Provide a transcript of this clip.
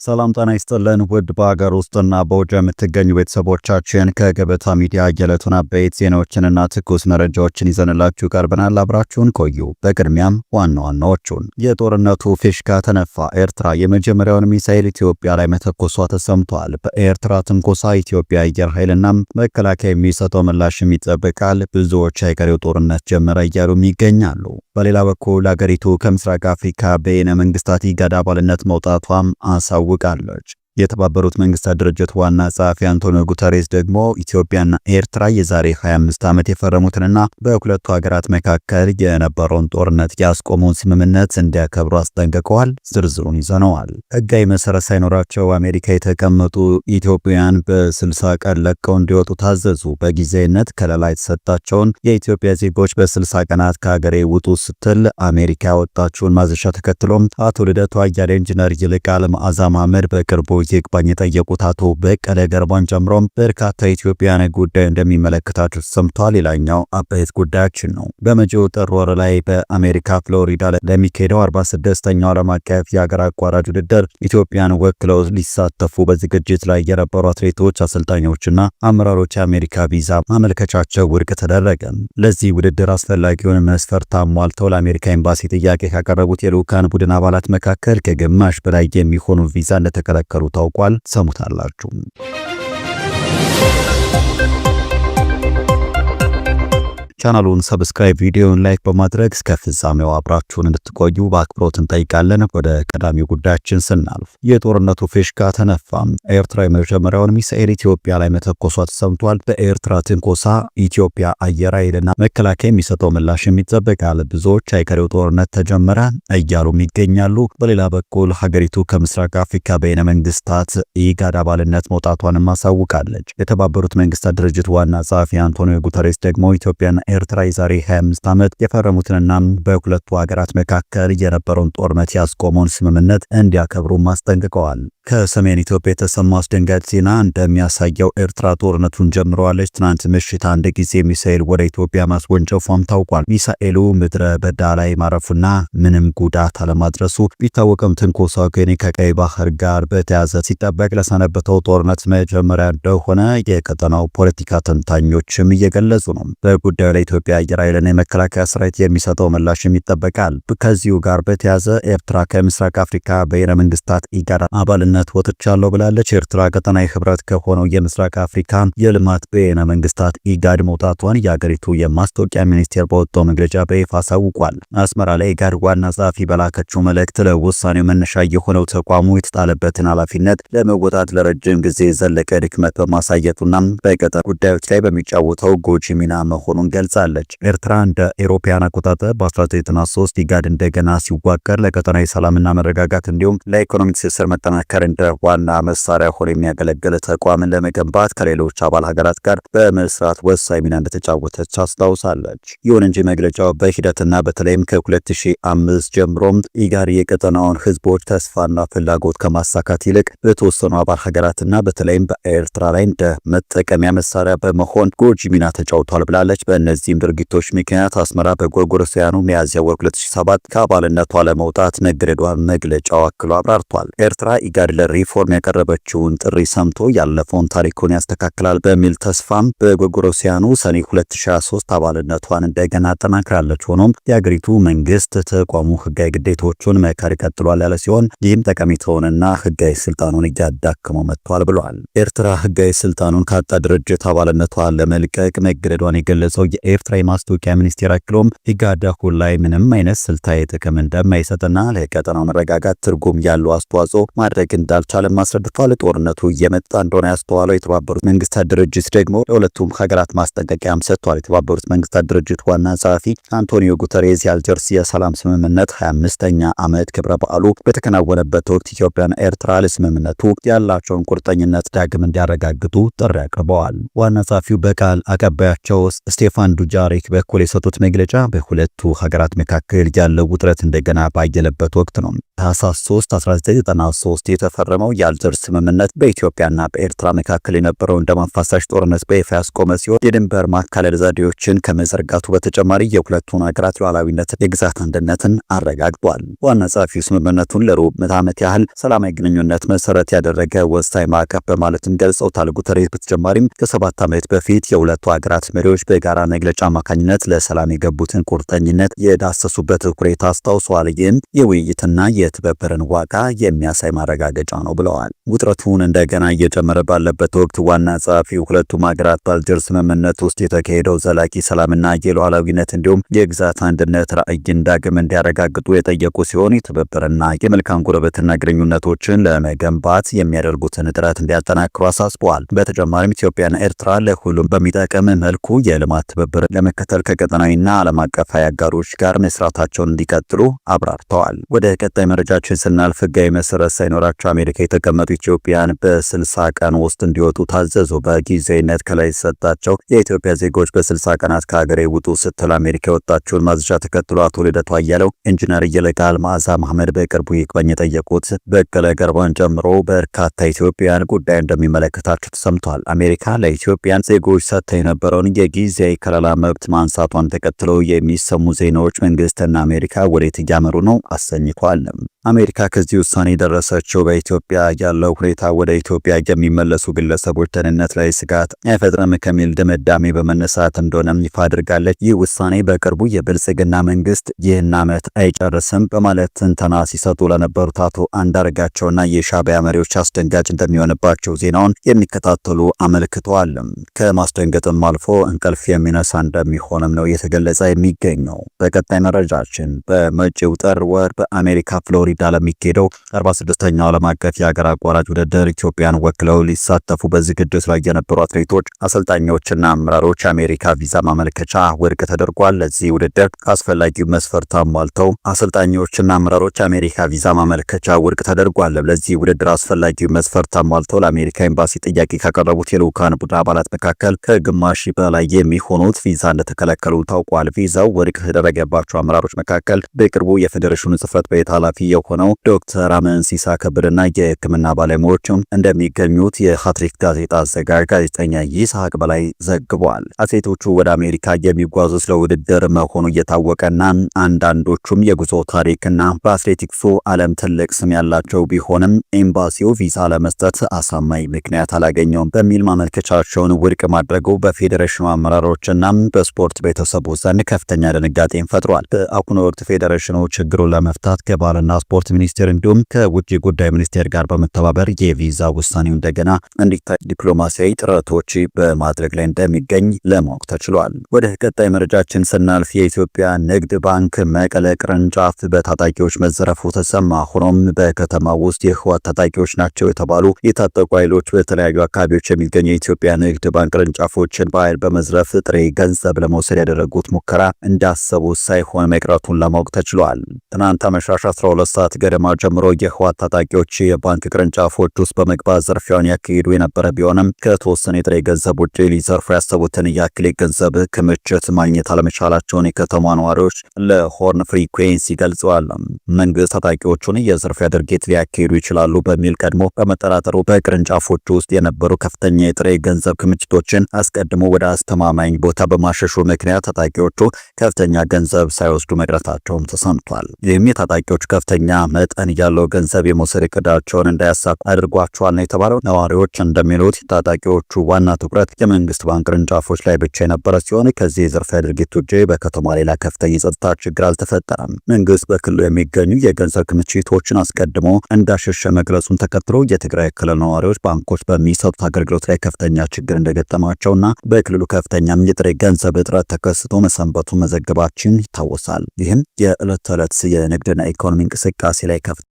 ሰላም ጤና ይስጥልን ውድ በሀገር ውስጥና በውጭ የምትገኙ ቤተሰቦቻችን ከገበታ ሚዲያ የዕለቱን አበይት ዜናዎችንና ትኩስ መረጃዎችን ይዘንላችሁ ቀርበናል። አብራችሁን ቆዩ። በቅድሚያም ዋና ዋናዎቹን። የጦርነቱ ፊሽካ ተነፋ። ኤርትራ የመጀመሪያውን ሚሳኤል ኢትዮጵያ ላይ መተኮሷ ተሰምቷል። በኤርትራ ትንኮሳ ኢትዮጵያ አየር ኃይልና መከላከያ የሚሰጠው ምላሽም ይጠበቃል። ብዙዎች አይቀሬው ጦርነት ጀመረ እያሉም ይገኛሉ። በሌላ በኩል አገሪቱ ከምስራቅ አፍሪካ በየነ መንግስታት ኢጋድ አባልነት መውጣቷም አሳውቃለች። የተባበሩት መንግስታት ድርጅት ዋና ጸሐፊ አንቶኒዮ ጉተሬስ ደግሞ ኢትዮጵያና ኤርትራ የዛሬ 25 ዓመት የፈረሙትንና በሁለቱ ሀገራት መካከል የነበረውን ጦርነት ያስቆመውን ስምምነት እንዲያከብሩ አስጠንቅቀዋል። ዝርዝሩን ይዘነዋል። ሕጋዊ መሰረት ሳይኖራቸው አሜሪካ የተቀመጡ ኢትዮጵያውያን በ60 ቀን ለቀው እንዲወጡ ታዘዙ። በጊዜያዊነት ከለላ የተሰጣቸውን የኢትዮጵያ ዜጎች በ60 ቀናት ከሀገሬ ውጡ ስትል አሜሪካ ያወጣችውን ማዘዣ ተከትሎም አቶ ልደቱ አያሌው፣ ኢንጂነር ይልቃል መዓዛ መሐመድ በቅርቡ ይግባኝ የጠየቁት አቶ በቀለ ገርባን ጨምሮ በርካታ ኢትዮጵያውያን ጉዳይ እንደሚመለከታቸው ተሰምቷል። ሌላኛው አበይት ጉዳያችን ነው። በመጪው ጥር ወር ላይ በአሜሪካ ፍሎሪዳ ለሚካሄደው 46ኛው ዓለም አቀፍ የሀገር አቋራጭ ውድድር ኢትዮጵያን ወክለው ሊሳተፉ በዝግጅት ላይ የነበሩ አትሌቶች፣ አሰልጣኞችና አመራሮች የአሜሪካ ቪዛ ማመልከቻቸው ውድቅ ተደረገ። ለዚህ ውድድር አስፈላጊውን መስፈርት አሟልተው ለአሜሪካ ኤምባሲ ጥያቄ ካቀረቡት የልዑካን ቡድን አባላት መካከል ከግማሽ በላይ የሚሆኑ ቪዛ እንደተከለከሉ ታውቋል። ሰሙታላችሁ። ቻናሉን ሰብስክራይብ፣ ቪዲዮውን ላይክ በማድረግ እስከ ፍጻሜው አብራችሁን እንድትቆዩ በአክብሮት እንጠይቃለን። ወደ ቀዳሚው ጉዳያችን ስናልፍ የጦርነቱ ፊሽካ ተነፋ። ኤርትራ የመጀመሪያውን ሚሳኤል ኢትዮጵያ ላይ መተኮሷ ተሰምቷል። በኤርትራ ትንኮሳ ኢትዮጵያ አየር ኃይልና መከላከያ የሚሰጠው ምላሽ ይጠበቃል። ብዙዎች አይቀሬው ጦርነት ተጀመረ እያሉም ይገኛሉ። በሌላ በኩል ሀገሪቱ ከምስራቅ አፍሪካ በየነ መንግስታት ኢጋድ አባልነት መውጣቷንም አሳውቃለች። የተባበሩት መንግስታት ድርጅት ዋና ጸሐፊ አንቶኒዮ ጉተሬስ ደግሞ ኢትዮጵያና ኤርትራ የዛሬ 25 ዓመት የፈረሙትንና በሁለቱ ሀገራት መካከል የነበረውን ጦርነት ያስቆመውን ስምምነት እንዲያከብሩ አስጠንቅቀዋል። ከሰሜን ኢትዮጵያ የተሰማው አስደንጋጭ ዜና እንደሚያሳየው ኤርትራ ጦርነቱን ጀምረዋለች። ትናንት ምሽት አንድ ጊዜ ሚሳኤል ወደ ኢትዮጵያ ማስወንጨፏም ታውቋል። ሚሳኤሉ ምድረ በዳ ላይ ማረፉና ምንም ጉዳት አለማድረሱ ቢታወቅም ትንኮሳው ግን ከቀይ ባህር ጋር በተያያዘ ሲጠበቅ ለሰነበተው ጦርነት መጀመሪያ እንደሆነ የቀጠናው ፖለቲካ ተንታኞችም እየገለጹ ነው። በጉዳዩ ላይ ኢትዮጵያ አየር ኃይልና የመከላከያ ሰራዊት የሚሰጠው ምላሽም ይጠበቃል። ከዚሁ ጋር በተያያዘ ኤርትራ ከምስራቅ አፍሪካ በየነ መንግስታት ኢጋድ አባልነት ወጥቻለሁ ብላለች። ኤርትራ ቀጠናዊ ህብረት ከሆነው የምስራቅ አፍሪካ የልማት በየነ መንግስታት ኢጋድ መውጣቷን የአገሪቱ የማስታወቂያ ሚኒስቴር በወጣው መግለጫ በይፋ አሳውቋል። አስመራ ላይ ኢጋድ ዋና ጸሐፊ በላከችው መልእክት ለውሳኔው መነሻ የሆነው ተቋሙ የተጣለበትን ኃላፊነት ለመወጣት ለረጅም ጊዜ ዘለቀ ድክመት በማሳየቱና በቀጠና ጉዳዮች ላይ በሚጫወተው ጎጂ ሚና መሆኑን ገልጻለች። ኤርትራ እንደ አውሮፓውያን አቆጣጠር በ1993 ኢጋድ እንደገና ሲዋቀር ለቀጠናዊ ሰላምና መረጋጋት እንዲሁም ለኢኮኖሚ ትስስር መጠናከር እንደ ዋና መሳሪያ ሆኖ የሚያገለግል ተቋምን ለመገንባት ከሌሎች አባል ሀገራት ጋር በመስራት ወሳኝ ሚና እንደተጫወተች አስታውሳለች። ይሁን እንጂ መግለጫው በሂደትና በተለይም ከ2005 ጀምሮ ኢጋድ የቀጠናውን ህዝቦች ተስፋና ፍላጎት ከማሳካት ይልቅ በተወሰኑ አባል ሀገራትና በተለይም በኤርትራ ላይ እንደ መጠቀሚያ መሳሪያ በመሆን ጎጂ ሚና ተጫውቷል ብላለች። በእነዚህም ድርጊቶች ምክንያት አስመራ በጎርጎሮሳውያኑ ሚያዝያ ወር 2007 ከአባልነቷ ለመውጣት መገደዷን መግለጫው አክሎ አብራርቷል። ኤርትራ ኢጋድ ለሪፎርም ያቀረበችውን ጥሪ ሰምቶ ያለፈውን ታሪኩን ያስተካክላል በሚል ተስፋም በጎርጎሮሳውያኑ ሰኔ 2023 አባልነቷን እንደገና አጠናክራለች። ሆኖም የአገሪቱ መንግስት ተቋሙ ህጋዊ ግዴታዎቹን መካድ ቀጥሏል ያለ ሲሆን ይህም ጠቀሜታውንና ህጋዊ ስልጣኑን እያዳከመው መጥቷል ብሏል። ኤርትራ ህጋዊ ስልጣኑን ካጣ ድርጅት አባልነቷን ለመልቀቅ መገደዷን የገለጸው የኤርትራ የማስታወቂያ ሚኒስቴር አክሎም ኢጋድ አሁን ላይ ምንም አይነት ስልታዊ ጥቅም እንደማይሰጥና ለቀጠናው መረጋጋት ትርጉም ያለው አስተዋጽኦ ማድረግ እንዳልቻለም አስረድቷል። ጦርነቱ እየመጣ እንደሆነ ያስተዋለው የተባበሩት መንግስታት ድርጅት ደግሞ ለሁለቱም ሀገራት ማስጠንቀቂያም ሰጥቷል። የተባበሩት መንግስታት ድርጅት ዋና ጸሐፊ አንቶኒዮ ጉተሬስ የአልጀርስ የሰላም ስምምነት 25ኛ ዓመት ክብረ በዓሉ በተከናወነበት ወቅት ኢትዮጵያና ኤርትራ ለስምምነቱ ያላቸውን ቁርጠኝነት ዳግም እንዲያረጋግጡ ጥሪ አቅርበዋል። ዋና ጸሐፊው በቃል አቀባያቸው ስቴፋን ዱጃሪክ በኩል የሰጡት መግለጫ በሁለቱ ሀገራት መካከል ያለው ውጥረት እንደገና ባየለበት ወቅት ነው። ታህሳስ 3 1993 የተፈረመው የአልጀርስ ስምምነት በኢትዮጵያና በኤርትራ መካከል የነበረውን ደም አፋሳሽ ጦርነት በይፋ ያስቆመ ሲሆን የድንበር ማካለል ዘዴዎችን ከመዘርጋቱ በተጨማሪ የሁለቱን ሀገራት ሉዓላዊነት፣ የግዛት አንድነትን አረጋግጧል። ዋና ጸሐፊው ስምምነቱን ለሩብ ምዕተ ዓመት ያህል ሰላማዊ ግንኙነት መሰረት ያደረገ ወሳኝ ማዕቀፍ በማለትም ገልጸውታል። ጉተሬስ በተጨማሪም ከ7 ዓመት በፊት የሁለቱ ሀገራት መሪዎች በጋራ መግለጫ አማካኝነት ለሰላም የገቡትን ቁርጠኝነት የዳሰሱበት ሁኔታ አስታውሰዋል። ይህም የውይይትና የትብብርን ዋጋ የሚያሳይ ማረጋገጫ ነው ብለዋል። ውጥረቱን እንደገና እየጨመረ ባለበት ወቅት ዋና ጸሐፊው ሁለቱም ሀገራት በአልጀርስ ስምምነት ውስጥ የተካሄደው ዘላቂ ሰላምና የሉዓላዊነት እንዲሁም የግዛት አንድነት ራዕይን ዳግም እንዲያረጋግጡ የጠየቁ ሲሆን የትብብርና የመልካም ጉርብትና ግንኙነቶችን ለመገንባት የሚያደርጉትን ጥረት እንዲያጠናክሩ አሳስበዋል። በተጨማሪም ኢትዮጵያና ኤርትራ ለሁሉም በሚጠቅም መልኩ የልማት ትብብር ለመከተል ከቀጠናዊና ዓለም አቀፋዊ አጋሮች ጋር መስራታቸውን እንዲቀጥሉ አብራርተዋል። ወደ ቀጣይ መረጃችን ስናልፍ ህጋዊ መሰረት ሳይኖራቸው አሜሪካ የተቀመጡ ኢትዮጵያን በ60 ቀን ውስጥ እንዲወጡ ታዘዙ። በጊዜያዊነት ከላይ የተሰጣቸው የኢትዮጵያ ዜጎች በ60 ቀናት ከሀገር ይውጡ ስትል አሜሪካ የወጣችውን ማዘዣ ተከትሎ አቶ ልደቱ አያሌው፣ ኢንጂነር ይልቃል መዓዛ መሐመድ በቅርቡ ይግባኝ የጠየቁት በቀለ ገርባን ጨምሮ በርካታ ኢትዮጵያን ጉዳይ እንደሚመለከታቸው ተሰምቷል። አሜሪካ ለኢትዮጵያን ዜጎች ሰጥታ የነበረውን የጊዜያዊ ከለላ መብት ማንሳቷን ተከትሎ የሚሰሙ ዜናዎች መንግስትና አሜሪካ ወዴት እያመሩ ነው አሰኝቷል። አሜሪካ ከዚህ ውሳኔ የደረሰችው በኢትዮጵያ ያለው ሁኔታ ወደ ኢትዮጵያ የሚመለሱ ግለሰቦች ደህንነት ላይ ስጋት አይፈጥርም ከሚል ድምዳሜ በመነሳት እንደሆነም ይፋ አድርጋለች። ይህ ውሳኔ በቅርቡ የብልጽግና መንግስት ይህን ዓመት አይጨርስም በማለት ትንተና ሲሰጡ ለነበሩት አቶ አንዳርጋቸውና የሻዕቢያ መሪዎች አስደንጋጭ እንደሚሆንባቸው ዜናውን የሚከታተሉ አመልክተዋል። ከማስደንገጥም አልፎ እንቅልፍ የሚነሳ እንደሚሆንም ነው የተገለጸ የሚገኘው። በቀጣይ መረጃችን በመጪው ጥር ወር በአሜሪካ ፍሎሪዳ ለሚካሄደው 46ኛው ዓለም አቀፍ የሀገር አቋራጭ ውድድር ኢትዮጵያን ወክለው ሊሳተፉ በዝግጅት ላይ የነበሩ አትሌቶች፣ አሰልጣኞችና አመራሮች የአሜሪካ ቪዛ ማመልከቻ ውድቅ ተደርጓል። ለዚህ ውድድር አስፈላጊው መስፈርት አሟልተው አሰልጣኞችና አመራሮች የአሜሪካ ቪዛ ማመልከቻ ውድቅ ተደርጓል። ለዚህ ውድድር አስፈላጊው መስፈርት አሟልተው ለአሜሪካ ኤምባሲ ጥያቄ ካቀረቡት የልዑካን ቡድን አባላት መካከል ከግማሽ በላይ የሚሆኑት ቪዛ እንደተከለከሉ ታውቋል። ቪዛው ውድቅ ከተደረገባቸው አመራሮች መካከል በቅርቡ የፌዴሬሽኑ ጽሕፈት ቤት ኃላፊ የሆነው ዶክተር አመንሲሳ ከበደና የሕክምና ባለሙያዎችም እንደሚገኙት የሃትሪክ ጋዜጣ አዘጋጅ ጋዜጠኛ ይስሐቅ በላይ ዘግቧል። አትሌቶቹ ወደ አሜሪካ የሚጓዙት ለውድድር መሆኑ እየታወቀና አንዳንዶቹም የጉዞ ታሪክና በአትሌቲክሱ ዓለም ትልቅ ስም ያላቸው ቢሆንም ኤምባሲው ቪዛ ለመስጠት አሳማኝ ምክንያት አላገኘውም በሚል ማመልከቻቸውን ውድቅ ማድረጉ በፌዴሬሽኑ አመራሮችና በስፖርት ቤተሰቡ ዘንድ ከፍተኛ ድንጋጤን ፈጥሯል። በአሁኑ ወቅት ፌዴሬሽኑ ችግሩን ለመፍታት ከባህልና ስፖርት ሚኒስቴር እንዲሁም ከውጭ ጉዳይ ሚኒስቴር ጋር በመተባበር የቪዛ ውሳኔው እንደገና እንዲታይ ዲፕሎማሲያዊ ጥረቶች በማድረግ ላይ እንደሚገኝ ለማወቅ ተችሏል። ወደ ቀጣይ መረጃችን ስናልፍ የኢትዮጵያ ንግድ ባንክ መቀለ ቅርንጫፍ በታጣቂዎች መዘረፉ ተሰማ። ሆኖም በከተማ ውስጥ የህወሓት ታጣቂዎች ናቸው የተባሉ የታጠቁ ኃይሎች በተለያዩ አካባቢዎች የሚገኙ የኢትዮጵያ ንግድ ባንክ ቅርንጫፎችን በኃይል በመዝረፍ ጥሬ ገንዘብ ለመውሰድ ያደረጉት ሙከራ እንዳሰቡ ሳይሆን መቅረቱን ለማወቅ ተችሏል። ትናንት አመሻሽ 12 ሰዓት ገደማ ጀምሮ የህወሓት ታጣቂዎች የባንክ ቅርንጫፎች ውስጥ በመግባት ዘርፊያውን ያካሄዱ የነበረ ቢሆንም ከተወሰነ የጥሬ ገንዘብ ውጭ ሊዘርፉ ያሰቡትን ያክል ገንዘብ ክምችት ማግኘት አለመቻላቸውን የከተማ ነዋሪዎች ለሆርን ፍሪኩዌንሲ ገልጸዋል። መንግስት ታጣቂዎቹን የዝርፊያ ድርጊት ሊያካሄዱ ይችላሉ በሚል ቀድሞ በመጠራጠሩ በቅርንጫፎቹ ውስጥ የነበሩ ከፍተኛ የጥሬ ገንዘብ ክምችቶችን አስቀድሞ ወደ አስተማማኝ ቦታ በማሸሹ ምክንያት ታጣቂዎቹ ከፍተኛ ገንዘብ ሳይወስዱ መቅረታቸውም ተሰምቷል። ይህም የታጣቂዎቹ ከፍተኛ መጠን ያለው ገንዘብ የመውሰድ እቅዳቸውን እንዳያሳኩ አድርጓቸዋል ነው የተባለው። ነዋሪዎች እንደሚሉት ታጣቂዎቹ ዋና ትኩረት የመንግስት ባንክ ቅርንጫፎች ላይ ብቻ የነበረ ሲሆን ከዚህ የዝርፊያ ድርጊት ውጪ በከተማ ሌላ ከፍተኛ የጸጥታ ችግር አልተፈጠረም። መንግስት በክልሉ የሚገኙ የገንዘብ ክምችቶችን አስቀድሞ እንዳሸሸ መግለጹን ተከትሎ የትግራይ ክልል ነዋሪዎች ባንኮች በሚሰጡት አገልግሎት ላይ ከፍተኛ ችግር እንደገጠማቸውና በክልሉ ከፍተኛም የጥሬ ገንዘብ እጥረት ተከስቶ መሰንበቱን መዘገባችን ይታወሳል። ይህም የዕለት ተዕለት የንግድና ኢኮኖሚ እንቅስቃሴ ላይ